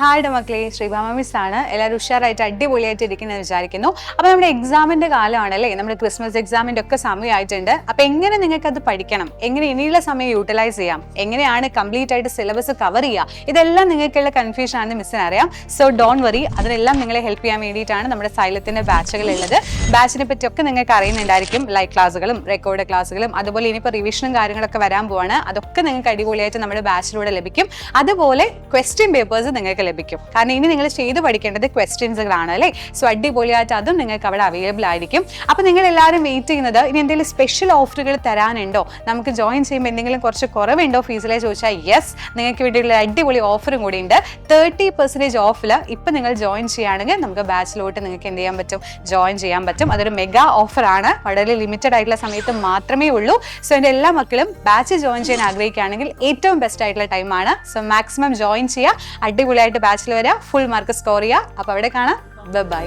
ഹായുടെ മക്കളെ, ശ്രീഭാമ മിസ് ആണ്. എല്ലാവരും ഉഷാറായിട്ട് അടിപൊളിയായിട്ട് ഇരിക്കുന്നതെന്ന് വിചാരിക്കുന്നു. അപ്പോൾ നമ്മുടെ എക്സാമിന്റെ കാലമാണല്ലേ, നമ്മുടെ ക്രിസ്മസ് എക്സാമിന്റെ ഒക്കെ സമയമായിട്ടുണ്ട്. അപ്പോൾ എങ്ങനെ നിങ്ങൾക്ക് അത് പഠിക്കണം, എങ്ങനെ ഇനിയുള്ള സമയം യൂട്ടിലൈസ് ചെയ്യാം, എങ്ങനെയാണ് കംപ്ലീറ്റ് ആയിട്ട് സിലബസ് കവർ ചെയ്യുക, ഇതെല്ലാം നിങ്ങൾക്കുള്ള കൺഫ്യൂഷൻ ആണെന്ന് മിസ്സിന് അറിയാം. സോ ഡോണ്ട് വറി, അതിനെല്ലാം നിങ്ങളെ ഹെൽപ്പ് ചെയ്യാൻ വേണ്ടിയിട്ടാണ് നമ്മുടെ സൈലത്തിന്റെ ബാച്ചുകളുള്ളത്. ബാച്ചിനെ പറ്റിയൊക്കെ നിങ്ങൾക്ക് അറിയുന്നുണ്ടായിരിക്കും. ലൈവ് ക്ലാസ്സുകളും റെക്കോർഡ് ക്ലാസ്സുകളും അതുപോലെ ഇനിയിപ്പോൾ റിവിഷനും കാര്യങ്ങളൊക്കെ വരാൻ പോവാണ്. അതൊക്കെ നിങ്ങൾക്ക് അടിപൊളിയായിട്ട് നമ്മുടെ ബാച്ചിലൂടെ ലഭിക്കും. അതുപോലെ ക്വസ്റ്റ്യൻ പേപ്പേഴ്സ് നിങ്ങൾക്ക് ലഭിക്കും. കാരണം ഇനി നിങ്ങൾ ചെയ്ത് പഠിക്കേണ്ടത് ക്വസ്റ്റ്യൻസുകളാണ് അല്ലേ. സോ അടിപൊളിയായിട്ട് അതും നിങ്ങൾക്ക് അവിടെ അവൈലബിൾ ആയിരിക്കും. അപ്പോൾ നിങ്ങൾ എല്ലാവരും വെയിറ്റ് ചെയ്യുന്നത് ഇനി എന്തെങ്കിലും സ്പെഷ്യൽ ഓഫറുകൾ തരാനുണ്ടോ, നമുക്ക് ജോയിൻ ചെയ്യുമ്പോൾ എന്തെങ്കിലും കുറച്ച് കുറവുണ്ടോ ഫീസിലെ ചോദിച്ചാൽ യെസ്, നിങ്ങൾക്ക് വേണ്ടിയുള്ള അടിപൊളി ഓഫറും കൂടി ഉണ്ട്. 30% ഓഫിൽ ഇപ്പം നിങ്ങൾ ജോയിൻ ചെയ്യുകയാണെങ്കിൽ നമുക്ക് ബാച്ചിലോട്ട് നിങ്ങൾക്ക് എന്ത് ചെയ്യാൻ പറ്റും, ജോയിൻ ചെയ്യാൻ പറ്റും. അതൊരു മെഗാ ഓഫറാണ്, വളരെ ലിമിറ്റഡ് ആയിട്ടുള്ള സമയത്ത് മാത്രമേ ഉള്ളൂ. സോ എൻ്റെ എല്ലാ മക്കളും ബാച്ച് ജോയിൻ ചെയ്യാൻ ആഗ്രഹിക്കുകയാണെങ്കിൽ ഏറ്റവും ബെസ്റ്റ് ആയിട്ടുള്ള ടൈമാണ്. സോ മാക്സിമം ജോയിൻ ചെയ്യുക, അടിപൊളിയായിട്ട് ബാച്ചിൽ വരിക, ഫുൾ മാർക്ക് സ്കോർ ചെയ്യുക. അപ്പോൾ അവിടെ കാണാം. ബൈ.